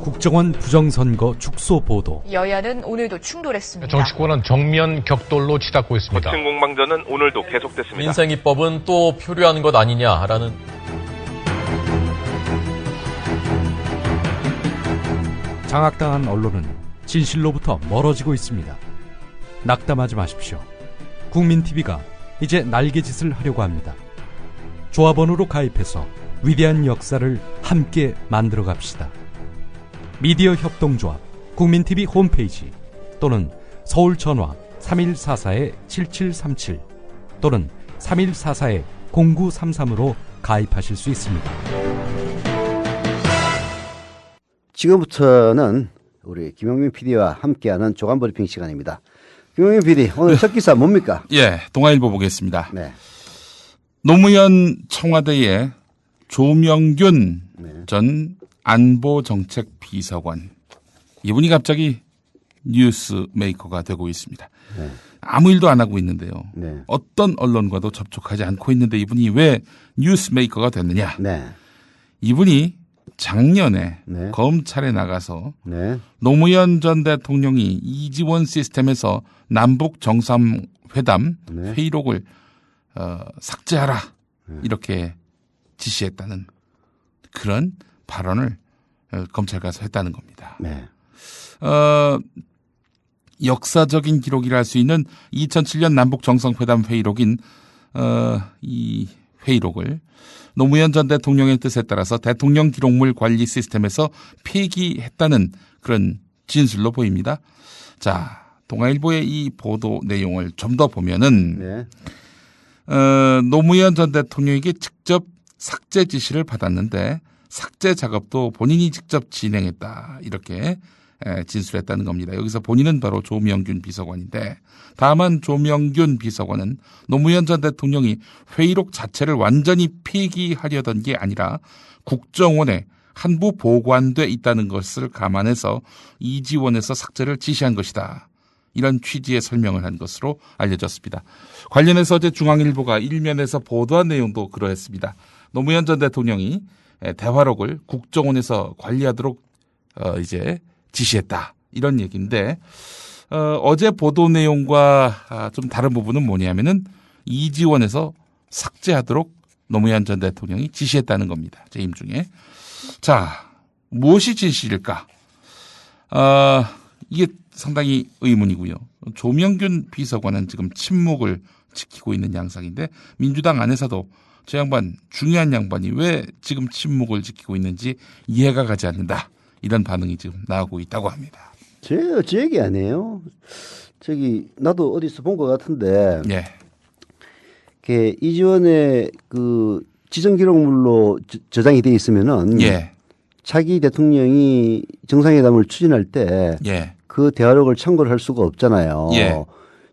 국정원 부정선거 축소 보도. 여야는 오늘도 충돌했습니다. 정치권은 정면 격돌로 치닫고 있습니다. 거친 공방전은 오늘도 계속됐습니다. 민생입법은 또 표류하는 것 아니냐라는. 장악당한 언론은 진실로부터 멀어지고 있습니다. 낙담하지 마십시오. 국민TV가 이제 날개짓을 하려고 합니다. 조합원으로 가입해서 위대한 역사를 함께 만들어 갑시다. 미디어 협동조합 국민TV 홈페이지 또는 서울 전화 3144-7737 또는 3144-0933으로 가입하실 수 있습니다. 지금부터는 우리 김용민 PD와 함께하는 조간브리핑 시간입니다. 김용민 PD, 오늘 첫 기사 뭡니까? 예, 동아일보 보겠습니다. 네. 노무현 청와대의 조명균 전 안보정책비서관, 이분이 갑자기 뉴스 메이커가 되고 있습니다. 네. 아무 일도 안 하고 있는데요. 네. 어떤 언론과도 접촉하지 않고 있는데 이분이 왜 뉴스 메이커가 됐느냐. 네. 이분이 작년에 네. 검찰에 나가서 네. 노무현 전 대통령이 이지원 시스템에서 남북 정상회담 네. 회의록을 삭제하라 이렇게 지시했다는 그런 발언을 검찰 가서 했다는 겁니다. 네. 역사적인 기록이라 할 수 있는 2007년 남북 정상회담 회의록인 이 회의록을 노무현 전 대통령의 뜻에 따라서 대통령 기록물 관리 시스템에서 폐기했다는 그런 진술로 보입니다. 자, 동아일보의 이 보도 내용을 좀 더 보면은 네. 노무현 전 대통령에게 직접 삭제 지시를 받았는데 삭제 작업도 본인이 직접 진행했다 이렇게 진술했다는 겁니다. 여기서 본인은 바로 조명균 비서관인데, 다만 조명균 비서관은 노무현 전 대통령이 회의록 자체를 완전히 폐기하려던 게 아니라 국정원에 한부 보관돼 있다는 것을 감안해서 이지원에서 삭제를 지시한 것이다. 이런 취지의 설명을 한 것으로 알려졌습니다. 관련해서 어제 중앙일보가 일면에서 보도한 내용도 그러했습니다. 노무현 전 대통령이 대화록을 국정원에서 관리하도록 이제 지시했다. 이런 얘기인데, 어제 보도 내용과 좀 다른 부분은 뭐냐면은 이지원에서 삭제하도록 노무현 전 대통령이 지시했다는 겁니다. 재임 중에. 자, 무엇이 진실일까? 이게 상당히 의문이고요. 조명균 비서관은 지금 침묵을 지키고 있는 양상인데, 민주당 안에서도 저 양반, 중요한 양반이 왜 지금 침묵을 지키고 있는지 이해가 가지 않는다. 이런 반응이 지금 나오고 있다고 합니다. 제 얘기 아니에요. 나도 어디서 본 것 같은데. 예. 이지원의 그 지정기록물로 저장이 돼 있으면은. 예. 차기 대통령이 정상회담을 추진할 때. 예. 그 대화록을 참고를 할 수가 없잖아요. 예.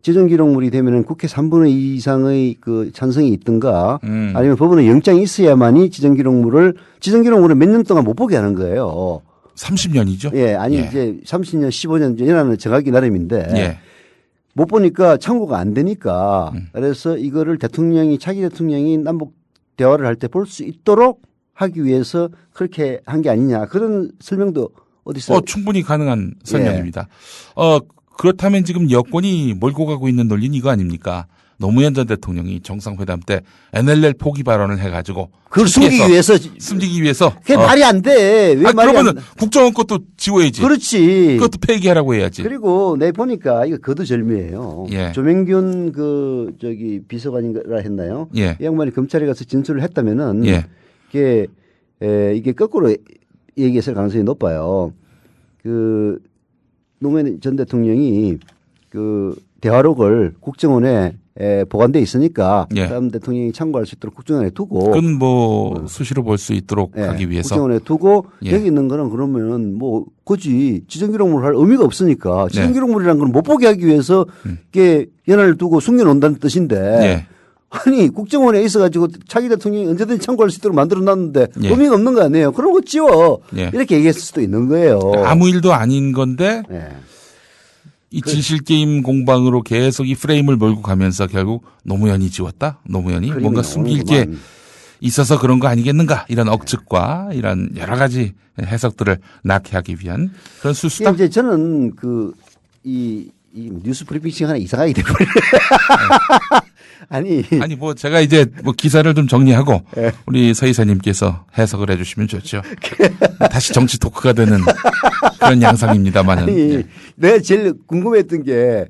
지정기록물이 되면은 국회 3분의 2 이상의 그 찬성이 있든가 아니면 법원에 영장이 있어야만이 지정기록물을 몇 년 동안 못 보게 하는 거예요. 30년이죠? 예, 아니 예. 이제 30년, 15년 연한을 정하기 나름인데 예. 못 보니까 참고가 안 되니까 그래서 이거를 차기 대통령이 남북 대화를 할 때 볼 수 있도록 하기 위해서 그렇게 한 게 아니냐 그런 설명도 어디서 충분히 가능한 설명입니다. 그렇다면 지금 여권이 몰고 가고 있는 논리는 이거 아닙니까? 노무현 전 대통령이 정상회담 때 NLL 포기 발언을 해가지고 그걸 숨기기 위해서 그게 말이 안 돼. 왜 말이 그러면 국정원 것도 지워야지. 그렇지. 그것도 폐기하라고 해야지. 그리고 내 보니까 이거 거두절미예요. 예. 조명균 비서관인가 했나요? 예. 이 양반이 검찰에 가서 진술을 했다면은 예. 이게 거꾸로 얘기했을 가능성이 높아요. 노무현 전 대통령이 대화록을 국정원에 보관돼 있으니까 예. 다음 대통령이 참고할 수 있도록 국정원에 두고 그건 수시로 볼 수 있도록 하기 위해서 국정원에 두고 예. 여기 있는 거는 그러면 굳이 지정기록물 할 의미가 없으니까 지정기록물이라는 건 못 보게 하기 위해서 이게 연한을 두고 숨겨놓는다는 뜻인데 예. 아니 국정원에 있어가지고 차기 대통령이 언제든지 참고할 수 있도록 만들어놨는데 예. 의미가 없는 거 아니에요. 그런 거 지워 예. 이렇게 얘기했을 수도 있는 거예요. 아무 일도 아닌 건데 예. 이 진실게임 공방으로 계속 이 프레임을 몰고 가면서 결국 노무현이 지웠다? 노무현이 뭔가 숨길 게 있어서 그런 거 아니겠는가 이런 억측과 이런 여러 가지 해석들을 낳게 하기 위한 그런 수수다. 이제 저는 이 뉴스 브리핑 시간에 이상하게 되버려요. 아니 뭐 제가 이제 뭐 기사를 좀 정리하고 우리 서 이사님께서 해석을 해주시면 좋죠. 다시 정치 토크가 되는 그런 양상입니다만은. 아니 내가 제일 궁금했던 게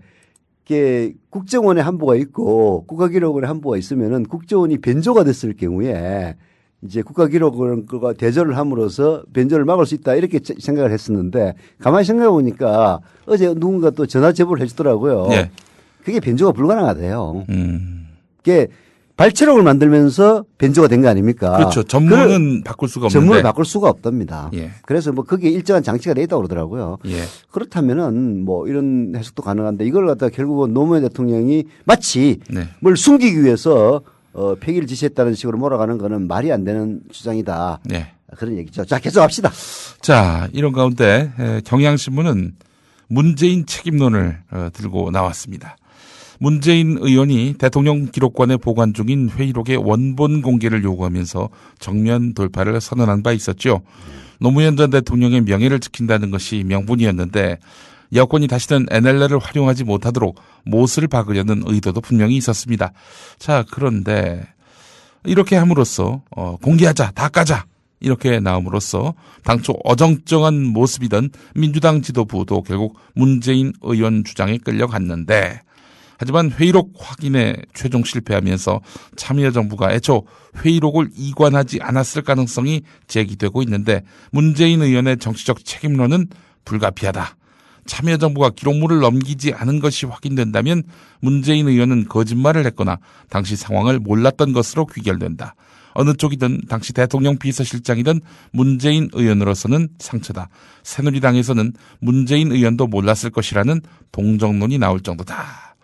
국정원에 한보가 있고 국가기록원에 한보가 있으면은 국정원이 변조가 됐을 경우에 이제 국가기록원과 대조를 함으로써 변조를 막을 수 있다 이렇게 생각을 했었는데 가만히 생각해 보니까 어제 누군가 또 전화 제보를 해주더라고요. 예. 그게 변조가 불가능하대요. 그게 발췌록을 만들면서 변조가 된 거 아닙니까? 그렇죠. 전문은 바꿀 수가 없는데. 전문을 바꿀 수가 없답니다. 예. 그래서 뭐 거기에 일정한 장치가 돼 있다고 그러더라고요. 예. 그렇다면은 뭐 이런 해석도 가능한데 이걸 갖다가 결국은 노무현 대통령이 마치 네. 뭘 숨기기 위해서 폐기를 지시했다는 식으로 몰아가는 거는 말이 안 되는 주장이다. 네. 그런 얘기죠. 자, 계속합시다. 자, 이런 가운데 경향신문은 문재인 책임론을 들고 나왔습니다. 문재인 의원이 대통령 기록관에 보관 중인 회의록의 원본 공개를 요구하면서 정면 돌파를 선언한 바 있었죠. 노무현 전 대통령의 명예를 지킨다는 것이 명분이었는데 여권이 다시는 NLL을 활용하지 못하도록 못을 박으려는 의도도 분명히 있었습니다. 자, 그런데 이렇게 함으로써 공개하자, 다 까자 이렇게 나옴으로써 당초 어정쩡한 모습이던 민주당 지도부도 결국 문재인 의원 주장에 끌려갔는데 하지만 회의록 확인에 최종 실패하면서 참여정부가 애초 회의록을 이관하지 않았을 가능성이 제기되고 있는데 문재인 의원의 정치적 책임론은 불가피하다. 참여정부가 기록물을 넘기지 않은 것이 확인된다면 문재인 의원은 거짓말을 했거나 당시 상황을 몰랐던 것으로 귀결된다. 어느 쪽이든 당시 대통령 비서실장이든 문재인 의원으로서는 상처다. 새누리당에서는 문재인 의원도 몰랐을 것이라는 동정론이 나올 정도다.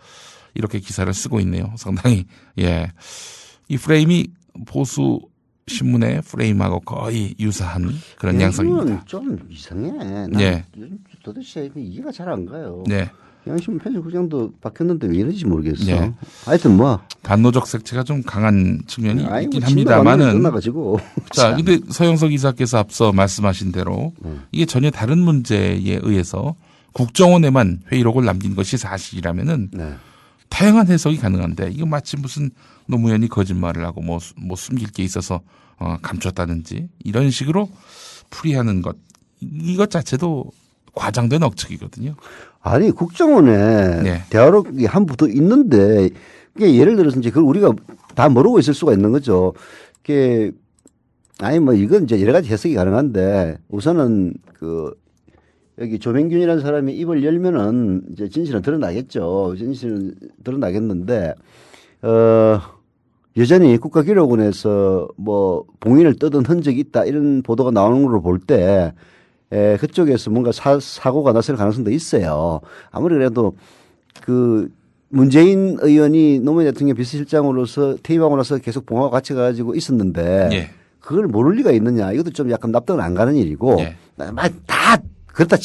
이렇게 기사를 쓰고 있네요. 상당히 이 프레임이 보수 신문의 프레임하고 거의 유사한 그런 양상입니다. 좀 이상해. 예. 도대체 이해가 잘 안 가요. 네. 경향신문 편집국장도 바뀌었는데 왜 이런지 모르겠어. 예. 하여튼 뭐 반노적 색채가 좀 강한 측면이 있긴 뭐 합니다만은. 끝나가지고. 자, 근데 서영석 이사께서 앞서 말씀하신 대로 이게 전혀 다른 문제에 의해서 국정원에만 회의록을 남긴 것이 사실이라면은 네. 다양한 해석이 가능한데 이거 마치 무슨 노무현이 거짓말을 하고 뭐 숨길 게 있어서 감췄다든지 이런 식으로 풀이하는 것 이것 자체도 과장된 억측이거든요. 아니 국정원에 네. 대화록이 한 부도 있는데 이게 예를 들어서 이제 그걸 우리가 다 모르고 있을 수가 있는 거죠. 이게 아니 뭐 이건 이제 여러 가지 해석이 가능한데 우선은 여기 조명균이라는 사람이 입을 열면은 이제 진실은 드러나겠죠. 진실은 드러나겠는데 여전히 국가기록원에서 뭐 봉인을 떠든 흔적이 있다 이런 보도가 나오는 걸로 볼 때 그쪽에서 뭔가 사고가 났을 가능성도 있어요. 아무리 그래도 문재인 의원이 노무현 대통령 비서실장으로서 퇴임하고 나서 계속 봉화가 같이 가지고 있었는데 예. 그걸 모를 리가 있느냐 이것도 좀 약간 납득은 안 가는 일이고 예. 다 그렇다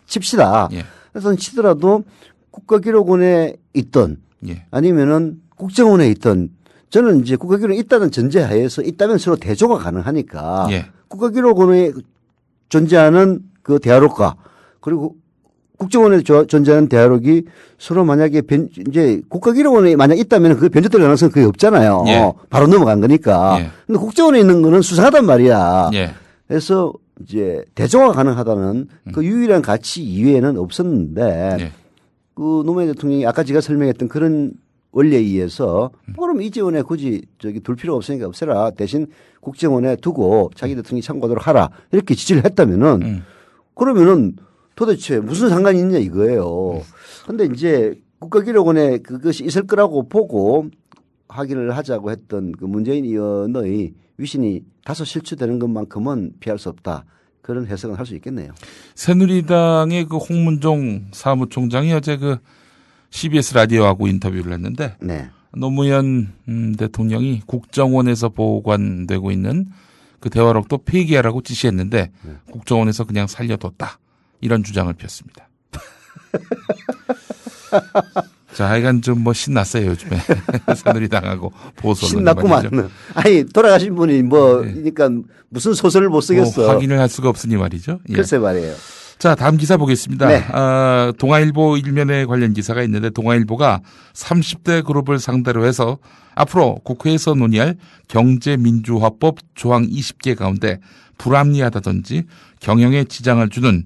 칩시다. 예. 그래서 치더라도 국가기록원에 있던 예. 아니면은 국정원에 있던 저는 이제 국가기록원에 있다는 전제하에서 있다면 서로 대조가 가능하니까 예. 국가기록원에 존재하는 그 대화록과 그리고 국정원에 존재하는 대화록이 서로 만약에 이제 국가기록원에 만약 있다면 그 변조될 가능성은 거의 없잖아요. 예. 바로 넘어간 거니까. 예. 근데 국정원에 있는 거는 수상하단 말이야. 예. 그래서 이제 대조가 가능하다는 그 유일한 가치 이외에는 없었는데 예. 그 노무현 대통령이 아까 제가 설명했던 그런 원리에 의해서 그럼 이재원에 굳이 둘 필요가 없으니까 없애라. 대신 국정원에 두고 자기 대통령이 참고하도록 하라. 이렇게 지시를 했다면은 그러면은 도대체 무슨 상관이 있냐 이거예요. 근데 이제 국가기록원에 그것이 있을 거라고 보고 확인을 하자고 했던 그 문재인 의원의 위신이 다소 실추되는 것만큼은 피할 수 없다. 그런 해석은 할 수 있겠네요. 새누리당의 그 홍문종 사무총장이 어제 그 CBS 라디오하고 인터뷰를 했는데 네. 노무현 대통령이 국정원에서 보관되고 있는 그 대화록도 폐기하라고 지시했는데 국정원에서 그냥 살려뒀다. 이런 주장을 폈습니다. 자, 하여간 좀 뭐 신났어요, 요즘에. 새누리당하고 보수 언론이 신났구만. 말이죠. 아니, 돌아가신 분이 뭐, 네. 그러니까 무슨 소설을 못 쓰겠어. 확인을 할 수가 없으니 말이죠. 예. 글쎄 말이에요. 자, 다음 기사 보겠습니다. 네. 동아일보 일면에 관련 기사가 있는데 동아일보가 30대 그룹을 상대로 해서 앞으로 국회에서 논의할 경제민주화법 조항 20개 가운데 불합리하다든지 경영에 지장을 주는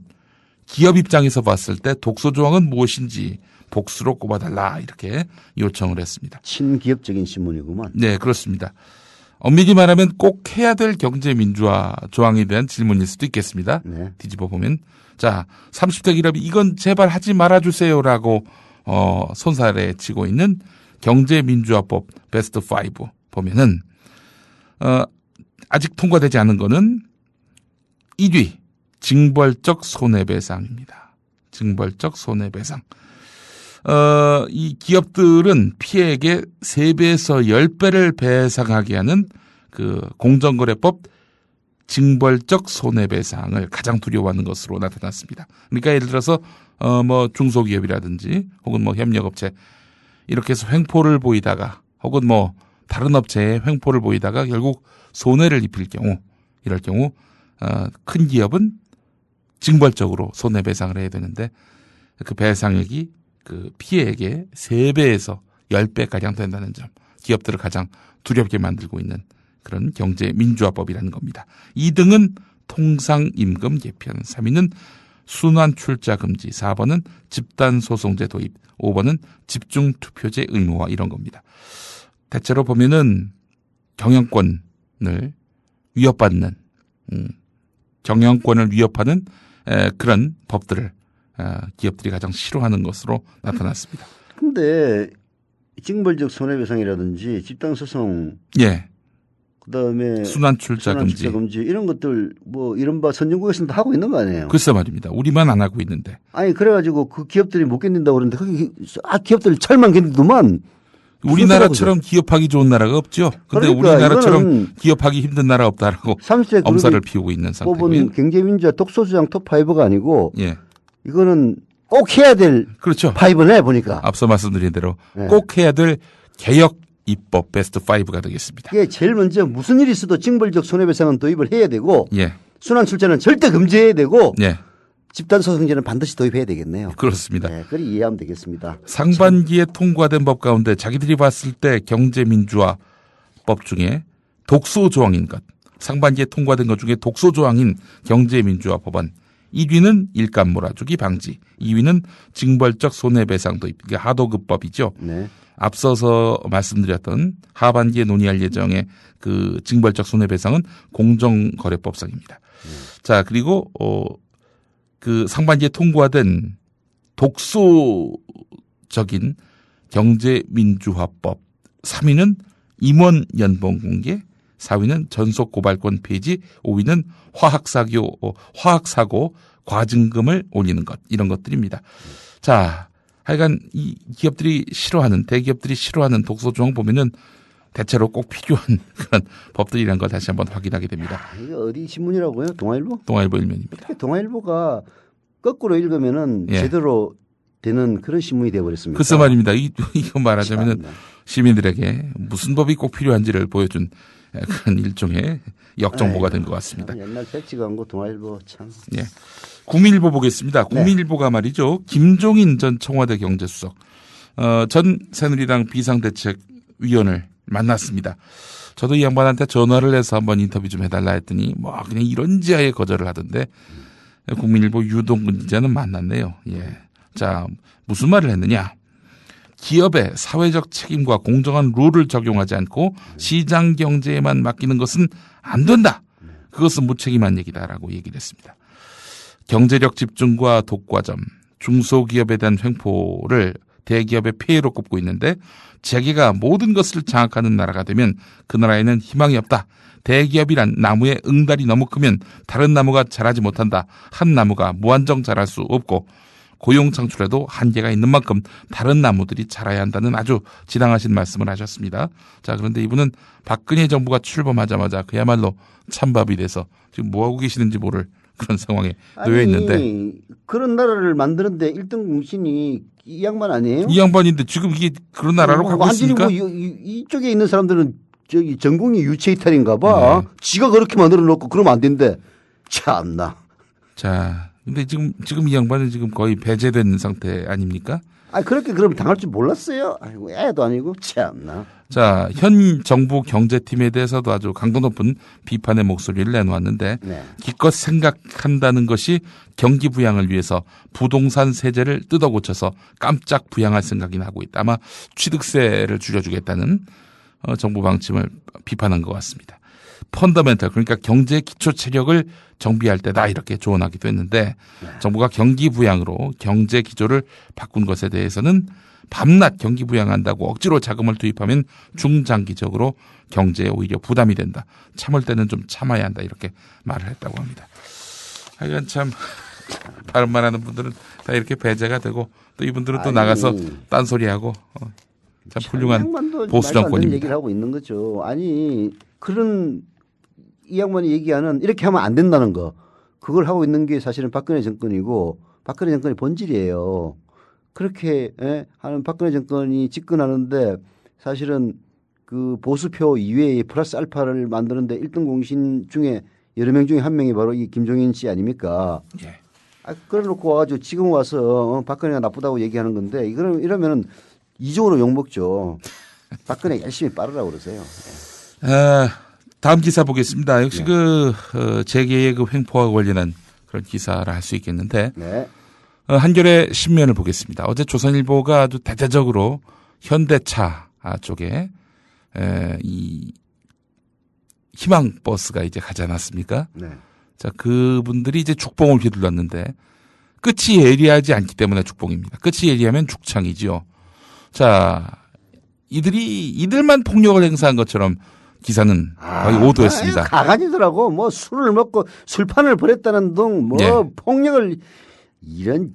기업 입장에서 봤을 때 독소 조항은 무엇인지 복수로 꼽아달라 이렇게 요청을 했습니다. 친기업적인 신문이구만. 네, 그렇습니다. 엄밀히 말하면 꼭 해야 될 경제민주화 조항에 대한 질문일 수도 있겠습니다. 네. 뒤집어 보면 자 30대 기업이 이건 제발 하지 말아주세요라고 손살에 치고 있는 경제민주화법 베스트 5 보면은 아직 통과되지 않은 거는 1위 징벌적 손해배상입니다. 징벌적 손해배상. 이 기업들은 피해액의 3배에서 10배를 배상하게 하는 그 공정거래법 징벌적 손해배상을 가장 두려워하는 것으로 나타났습니다. 그러니까 예를 들어서 뭐 중소기업이라든지 혹은 뭐 협력업체 이렇게 해서 횡포를 보이다가 혹은 뭐 다른 업체에 횡포를 보이다가 결국 손해를 입힐 경우 이럴 경우 큰 기업은 징벌적으로 손해배상을 해야 되는데 그 배상액이 그 피해액의 3배에서 10배가량 된다는 점 기업들을 가장 두렵게 만들고 있는 그런 경제민주화법이라는 겁니다. 2등은 통상임금 개편, 3위는 순환출자 금지, 4번은 집단소송제 도입, 5번은 집중투표제 의무화 이런 겁니다. 대체로 보면은 경영권을 위협받는 경영권을 위협하는 그런 법들을 기업들이 가장 싫어하는 것으로 나타났습니다. 근데 징벌적 손해배상이라든지 집단소송, 예, 그다음에 순환출자 금지 이런 것들 뭐 이른바 선진국에서도 하고 있는 거 아니에요? 글쎄 말입니다. 우리만 안 하고 있는데. 아니 그래가지고 그 기업들이 못 견딘다고 그러는데 거기 기업들이 철만 견디더만. 우리나라처럼 기업하기 좋은 나라가 없죠. 근데 그러니까 우리나라처럼 기업하기 힘든 나라 없다라고 30대 엄살을 피우고 있는 상태고요. 뽑은 경제민주화 독소주장 톱5가 아니고 예, 이거는 꼭 해야 될 그렇죠. 5네 보니까. 앞서 말씀드린 대로 네. 꼭 해야 될 개혁 입법 베스트 5가 되겠습니다. 이게 제일 먼저 무슨 일이 있어도 징벌적 손해배상은 도입을 해야 되고 예, 순환출자는 절대 금지해야 되고 예, 집단소송제는 반드시 도입해야 되겠네요. 그렇습니다. 네, 그걸 이해하면 되겠습니다. 상반기에 통과된 법 가운데 자기들이 봤을 때 경제민주화법 중에 독소 조항인 것, 상반기에 통과된 것 중에 독소 조항인 경제민주화 법안 1위는 일감 몰아주기 방지, 2위는 징벌적 손해배상 도입, 이게 하도급법이죠. 네. 앞서서 말씀드렸던 하반기에 논의할 예정의 그 징벌적 손해배상은 공정거래법상입니다. 자, 그리고 그 상반기에 통과된 독소적인 경제민주화법 3위는 임원 연봉 공개, 4위는 전속 고발권 폐지, 5위는 화학사고 과징금을 올리는 것 이런 것들입니다. 자, 하여간 이 기업들이 싫어하는 대기업들이 싫어하는 독소 조항 보면은 대체로 꼭 필요한 그런 법들이라는 걸 다시 한번 확인하게 됩니다. 이게 어디 신문이라고요? 동아일보? 동아일보 일면입니다. 어떻게 동아일보가 거꾸로 읽으면은 예. 제대로 되는 그런 신문이 되어버렸습니다. 글쎄 말입니다. 이거 말하자면은 시민들에게 무슨 법이 꼭 필요한지를 보여준 그런 일종의 역정보가 된 것 같습니다. 옛날 백지 광고 동아일보 참. 예. 국민일보 보겠습니다. 국민일보가 말이죠. 김종인 전 청와대 경제수석, 전 새누리당 비상대책위원을 만났습니다. 저도 이 양반한테 전화를 해서 한번 인터뷰 좀 해달라 했더니 뭐 그냥 이런지하에 거절을 하던데 국민일보 유동근 기자는 만났네요. 예. 자, 무슨 말을 했느냐? 기업의 사회적 책임과 공정한 룰을 적용하지 않고 시장 경제에만 맡기는 것은 안 된다. 그것은 무책임한 얘기다라고 얘기를 했습니다. 경제력 집중과 독과점, 중소기업에 대한 횡포를 대기업의 폐해로 꼽고 있는데 재계가 모든 것을 장악하는 나라가 되면 그 나라에는 희망이 없다. 대기업이란 나무의 응달이 너무 크면 다른 나무가 자라지 못한다. 한 나무가 무한정 자랄 수 없고 고용 창출에도 한계가 있는 만큼 다른 나무들이 자라야 한다는 아주 지당하신 말씀을 하셨습니다. 자, 그런데 이분은 박근혜 정부가 출범하자마자 그야말로 찬밥이 돼서 지금 뭐하고 계시는지 모를 그런 상황에 놓여 있는데 그런 나라를 만드는데 1등 공신이 이 양반 아니에요? 이 양반인데 지금 이게 그런 나라로 가고 완전히 있으니까 이쪽에 있는 사람들은 저기 전공이 유체 이탈인가 봐. 지가 그렇게 만들어 놓고 그러면 안 된대. 참나. 자, 근데 지금 이 양반은 지금 거의 배제된 상태 아닙니까? 그렇게 그럼 당할 줄 몰랐어요. 아이고 애도 아니고 참나. 자, 현 정부 경제팀에 대해서도 아주 강도 높은 비판의 목소리를 내놓았는데 네. 기껏 생각한다는 것이 경기 부양을 위해서 부동산 세제를 뜯어 고쳐서 깜짝 부양할 생각이 나고 있다. 아마 취득세를 줄여주겠다는 정부 방침을 비판한 것 같습니다. 펀더멘털, 그러니까 경제 기초 체력을 정비할 때다 이렇게 조언하기도 했는데 정부가 경기 부양으로 경제 기조를 바꾼 것에 대해서는 밤낮 경기 부양한다고 억지로 자금을 투입하면 중장기적으로 경제에 오히려 부담이 된다. 참을 때는 좀 참아야 한다 이렇게 말을 했다고 합니다. 하여간 참 발음만 하는 분들은 다 이렇게 배제가 되고 또 이분들은 또 나가서 딴소리하고 참 훌륭한 보수 정권입니다. 얘기를 하고 있는 거죠. 아니 그런 이 양반이 얘기하는 이렇게 하면 안 된다는 거 그걸 하고 있는 게 사실은 박근혜 정권이고 박근혜 정권의 본질이에요. 그렇게 하는 박근혜 정권이 집권하는데 사실은 그 보수표 이외에 플러스 알파를 만드는데 1등 공신 중에 여러 명 중에 한 명이 바로 이 김종인 씨 아닙니까? 예. 그래놓고 와가지고 지금 와서 박근혜가 나쁘다고 얘기하는 건데 이러면은 이쪽으로 욕먹죠. 박근혜 열심히 빨으라고 그러세요. 다음 기사 보겠습니다. 역시 재계의 그 횡포와 관련한 그런 기사를 할 수 있겠는데 한겨레 신면을 보겠습니다. 어제 조선일보가 아주 대대적으로 현대차 쪽에 이 희망버스가 이제 가지 않았습니까? 네. 자, 그분들이 이제 죽봉을 휘둘렀는데 끝이 예리하지 않기 때문에 죽봉입니다. 끝이 예리하면 죽창이지요. 자, 이들만 폭력을 행사한 것처럼 기사는 거의 오도했습니다. 가관이더라고. 뭐 술을 먹고 술판을 벌였다는 등 폭력을 이런.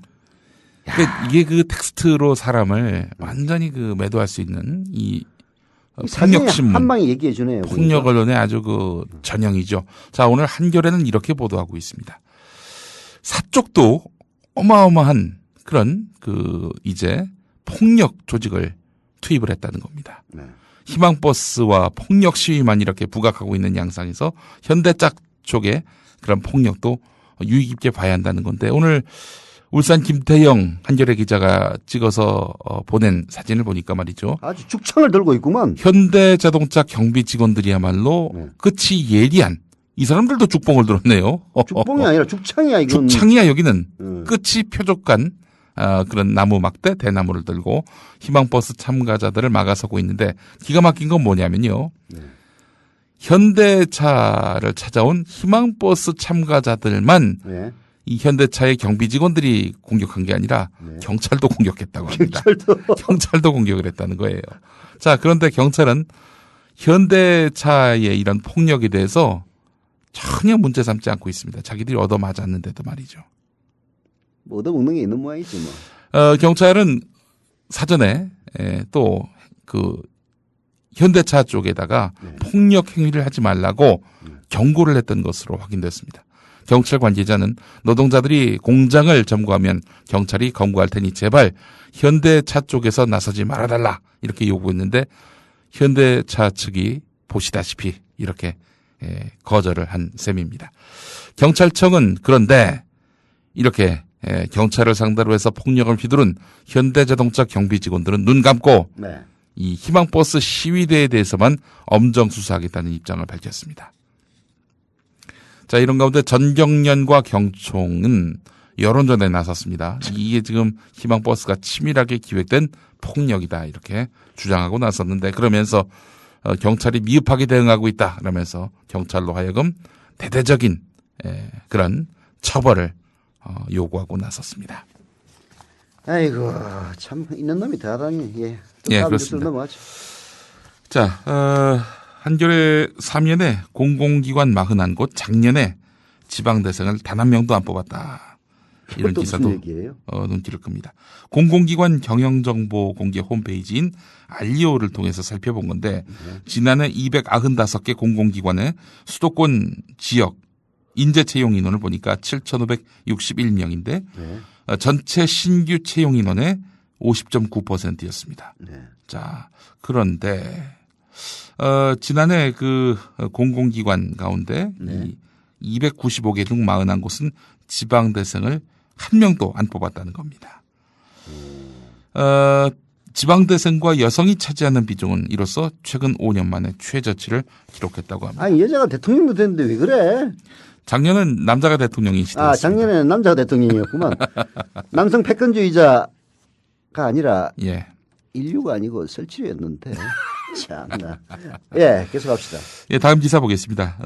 그러니까 이게 그 텍스트로 사람을 완전히 그 매도할 수 있는 이 폭력신문 한 방에 얘기해 주네요. 폭력 언론의 아주 그 전형이죠. 자, 오늘 한겨레는 이렇게 보도하고 있습니다. 사쪽도 어마어마한 그런 그 이제 폭력 조직을 투입을 했다는 겁니다. 네. 희망버스와 폭력 시위만 이렇게 부각하고 있는 양상에서 현대차 쪽의 그런 폭력도 유의 깊게 봐야 한다는 건데 오늘 울산 김태영 한겨레 기자가 찍어서 보낸 사진을 보니까 말이죠. 아주 죽창을 들고 있구만. 현대자동차 경비 직원들이야말로 끝이 예리한 이 사람들도 죽봉을 들었네요. 죽봉이 아니라 죽창이야 이건. 죽창이야 여기는. 끝이 표적간 그런 나무 막대 대나무를 들고 희망버스 참가자들을 막아서고 있는데 기가 막힌 건 뭐냐면요. 현대차를 찾아온 희망버스 참가자들만 이 현대차의 경비 직원들이 공격한 게 아니라 경찰도 공격했다고 합니다. 경찰도 공격을 했다는 거예요. 자, 그런데 경찰은 현대차의 이런 폭력에 대해서 전혀 문제 삼지 않고 있습니다. 자기들이 얻어맞았는데도 말이죠. 뭐 얻어먹는 게 있는 모양이지 뭐. 경찰은 사전에 또 그 현대차 쪽에다가 폭력 행위를 하지 말라고 경고를 했던 것으로 확인됐습니다. 경찰 관계자는 노동자들이 공장을 점거하면 경찰이 검거할 테니 제발 현대차 쪽에서 나서지 말아달라 이렇게 요구했는데 현대차 측이 보시다시피 이렇게 거절을 한 셈입니다. 경찰청은 그런데 이렇게 경찰을 상대로 해서 폭력을 휘두른 현대자동차 경비 직원들은 눈 감고 이 희망버스 시위대에 대해서만 엄정 수사하겠다는 입장을 밝혔습니다. 자, 이런 가운데 전경련과 경총은 여론전에 나섰습니다. 이게 지금 희망버스가 치밀하게 기획된 폭력이다 이렇게 주장하고 나섰는데 그러면서 경찰이 미흡하게 대응하고 있다 그러면서 경찰로 하여금 대대적인 그런 처벌을 요구하고 나섰습니다. 아이고 참 있는 놈이 대단히 그렇습니다. 자, 한겨레 3년에 공공기관 41곳 작년에 지방대생을 단 한 명도 안 뽑았다. 이런 기사도 눈길을 끕니다. 공공기관 경영정보 공개 홈페이지인 알리오를 통해서 살펴본 건데 지난해 295개 공공기관의 수도권 지역 인재 채용 인원을 보니까 7,561명인데 네. 전체 신규 채용 인원의 50.9%였습니다. 네. 자, 그런데 지난해 그 공공기관 가운데 네. 이 295개 중 41곳은 지방대생을 한 명도 안 뽑았다는 겁니다. 지방대생과 여성이 차지하는 비중은 이로써 최근 5년 만에 최저치를 기록했다고 합니다. 아니 여자가 대통령도 됐는데 왜 그래? 작년은 남자가 대통령이 시대였습니다. 작년에는 남자가 대통령이었구만. 남성 패권주의자가 아니라 예. 인류가 아니고 설치류였는데. 참나. 예, 계속합시다. 예, 다음 기사 보겠습니다.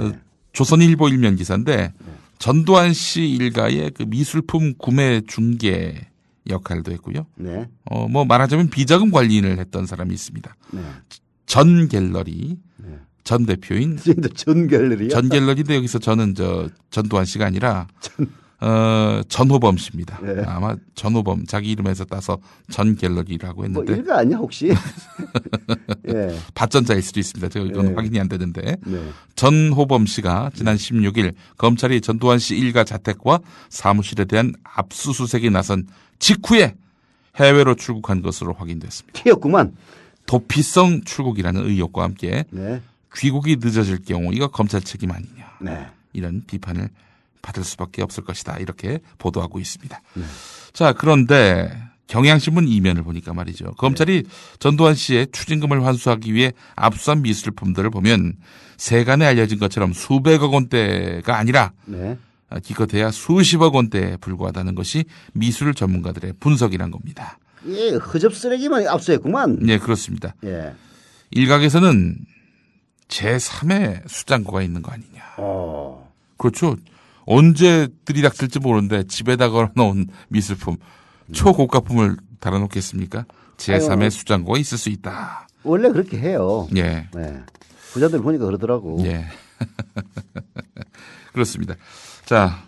조선일보 일면 기사인데 전두환 씨 일가의 그 미술품 구매 중개 역할도 했고요. 네. 뭐 말하자면 비자금 관리인을 했던 사람이 있습니다. 네. 전 갤러리 전 대표인 전 갤러리야. 전 갤러리인데 여기서 저는 전두환 씨가 아니라 전호범 씨입니다. 네. 아마 전호범 자기 이름에서 따서 전 갤러리라고 뭐 했는데 일가 아니야 혹시? 예. 밭전자일 수도 있습니다. 제가 이건 네. 확인이 안 되는데 네. 전호범 씨가 지난 16일 검찰이 전두환 씨 일가 자택과 사무실에 대한 압수수색에 나선 직후에 해외로 출국한 것으로 확인됐습니다. 튀었구만. 도피성 출국이라는 의혹과 함께 네. 귀국이 늦어질 경우 이거 검찰 책임 아니냐. 네. 이런 비판을 받을 수밖에 없을 것이다. 이렇게 보도하고 있습니다. 네. 자, 그런데 경향신문 이면을 보니까 말이죠. 검찰이 전두환 씨의 추징금을 환수하기 위해 압수한 미술품들을 보면 세간에 알려진 것처럼 수백억 원대가 아니라 네. 기껏해야 수십억 원대에 불과하다는 것이 미술 전문가들의 분석이란 겁니다. 예, 허접 쓰레기만 압수했구만. 네, 그렇습니다. 예. 일각에서는 제3의 수장고가 있는 거 아니냐. 그렇죠. 언제 들이닥칠지 모르는데 집에다 걸어놓은 미술품, 초고가품을 달아놓겠습니까? 제3의 아유. 수장고가 있을 수 있다. 원래 그렇게 해요. 예. 네. 부자들 보니까 그러더라고. 예. 그렇습니다. 자,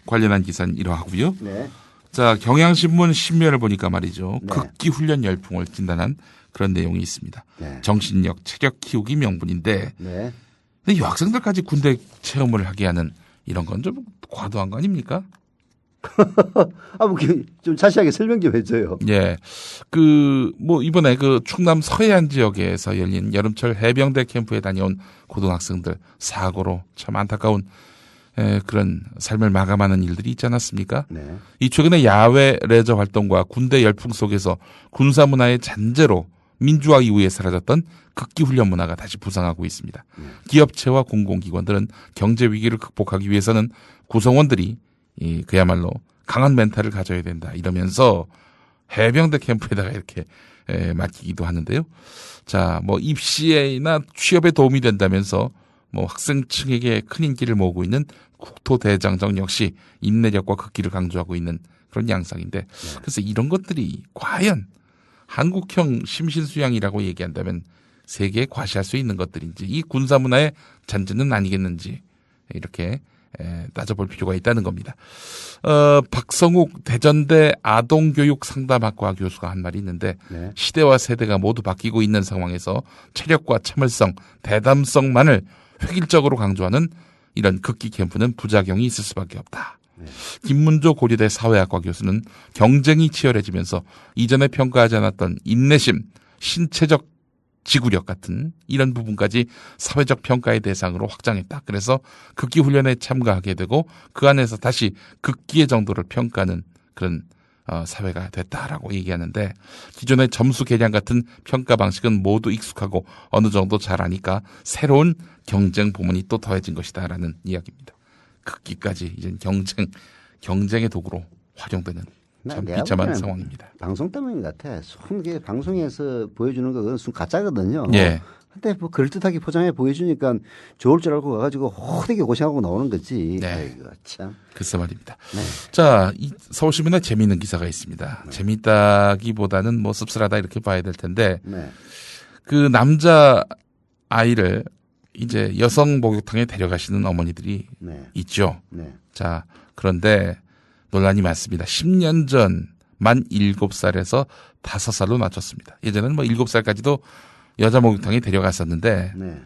관련한 기사는 이러하고요. 네. 자, 경향신문 신면을 보니까 말이죠. 네. 극기 훈련 열풍을 진단한 그런 내용이 있습니다. 네. 정신력, 체격 키우기 명분인데 네. 근데 여학생들까지 군대 체험을 하게 하는 이런 건 좀 과도한 거 아닙니까? 좀 자세하게 설명 좀 해줘요. 예. 뭐 이번에 충남 서해안 지역에서 열린 여름철 해병대 캠프에 다녀온 고등학생들 사고로 참 안타까운 그런 삶을 마감하는 일들이 있지 않았습니까? 네. 이 최근에 야외 레저 활동과 군대 열풍 속에서 군사 문화의 잔재로 민주화 이후에 사라졌던 극기 훈련 문화가 다시 부상하고 있습니다. 기업체와 공공기관들은 경제 위기를 극복하기 위해서는 구성원들이 그야말로 강한 멘탈을 가져야 된다 이러면서 해병대 캠프에다가 이렇게 맡기기도 하는데요. 자, 뭐 입시나 취업에 도움이 된다면서 뭐 학생층에게 큰 인기를 모으고 있는 국토대장정 역시 인내력과 극기를 강조하고 있는 그런 양상인데 그래서 이런 것들이 과연 한국형 심신수양이라고 얘기한다면 세계에 과시할 수 있는 것들인지 이 군사문화의 잔재는 아니겠는지 이렇게 따져볼 필요가 있다는 겁니다. 박성욱 대전대 아동교육상담학과 교수가 한 말이 있는데 네. 시대와 세대가 모두 바뀌고 있는 상황에서 체력과 참을성, 대담성만을 획일적으로 강조하는 이런 극기 캠프는 부작용이 있을 수밖에 없다. 김문조 고려대 사회학과 교수는 경쟁이 치열해지면서 이전에 평가하지 않았던 인내심, 신체적 지구력 같은 이런 부분까지 사회적 평가의 대상으로 확장했다. 그래서 극기 훈련에 참가하게 되고 그 안에서 다시 극기의 정도를 평가하는 그런 사회가 됐다라고 얘기하는데 기존의 점수 계량 같은 평가 방식은 모두 익숙하고 어느 정도 잘하니까 새로운 경쟁 부문이 또 더해진 것이다라는 이야기입니다. 극기까지 이제 경쟁의 도구로 활용되는 참 비참한 상황입니다. 방송 때문인 것 같아. 손게 방송에서 보여주는 거 그건 가짜거든요. 예. 근데 뭐 그럴듯하게 포장해 보여주니까 좋을 줄 알고 가가지고 호되게 고생하고 나오는 거지. 네. 아이고, 참. 글쎄 말입니다. 네. 자, 이 서울신문에 재미있는 기사가 있습니다. 네. 재미있다기보다는 뭐 씁쓸하다 이렇게 봐야 될 텐데 네. 그 남자 아이를 이제 여성 목욕탕에 데려가시는 어머니들이 네. 있죠. 네. 자, 그런데 논란이 많습니다. 10년 전 만 7살에서 5살로 낮췄습니다. 예전에는 뭐 7살까지도 여자 목욕탕에 데려갔었는데 네.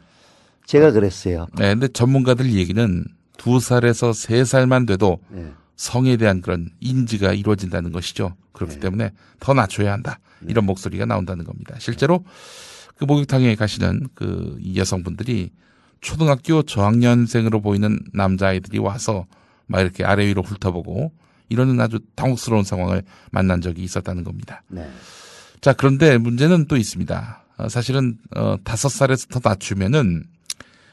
제가 그랬어요. 네, 근데 전문가들 얘기는 2살에서 3살만 돼도 네. 성에 대한 그런 인지가 이루어진다는 것이죠. 그렇기 때문에 더 낮춰야 한다. 이런 목소리가 나온다는 겁니다. 실제로 그 목욕탕에 가시는 그 이 여성분들이 초등학교 저학년생으로 보이는 남자아이들이 와서 막 이렇게 아래 위로 훑어보고 이러는 아주 당혹스러운 상황을 만난 적이 있었다는 겁니다. 네. 자, 그런데 문제는 또 있습니다. 사실은 5살에서 더 낮추면은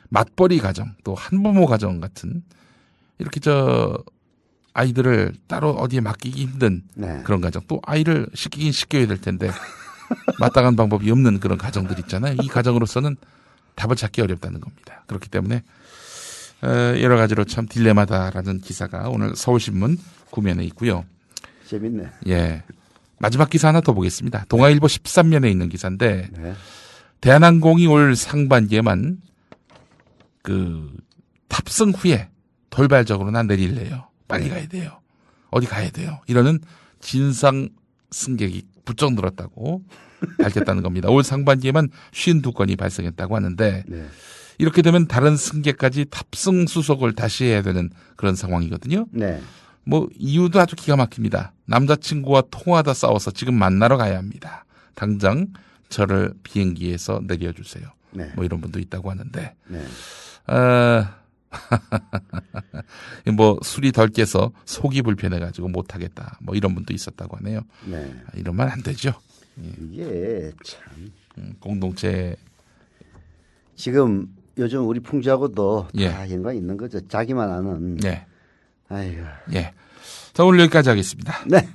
맞벌이 가정, 또 한부모 가정 같은 이렇게 아이들을 따로 어디에 맡기기 힘든 네. 그런 가정, 또 아이를 시키긴 시켜야 될 텐데 마땅한 방법이 없는 그런 가정들 있잖아요. 이 가정으로서는 답을 찾기 어렵다는 겁니다. 그렇기 때문에 여러 가지로 참 딜레마다라는 기사가 오늘 서울신문 구면에 있고요. 재밌네. 예. 마지막 기사 하나 더 보겠습니다. 동아일보 13면에 있는 기사인데 네. 대한항공이 올 상반기에만 그 탑승 후에 돌발적으로나 내릴래요. 빨리 가야 돼요. 어디 가야 돼요. 이러는 진상 승객이 부쩍 늘었다고 밝혔다는 겁니다. 올 상반기에만 52건이 발생했다고 하는데 네. 이렇게 되면 다른 승객까지 탑승 수속을 다시 해야 되는 그런 상황이거든요. 네. 뭐 이유도 아주 기가 막힙니다. 남자친구와 통화하다 싸워서 지금 만나러 가야 합니다. 당장 저를 비행기에서 내려주세요. 네. 뭐 이런 분도 있다고 하는데 네. 뭐 술이 덜 깨서 속이 불편해가지고 못하겠다. 뭐 이런 분도 있었다고 하네요. 네. 이러면 안 되죠. 이게 참 공동체 지금 요즘 우리 풍주하고도 예. 다 연관이 있는 거죠. 자기만 아는. 네. 아이고. 예. 자 오늘 여기까지 하겠습니다. 네.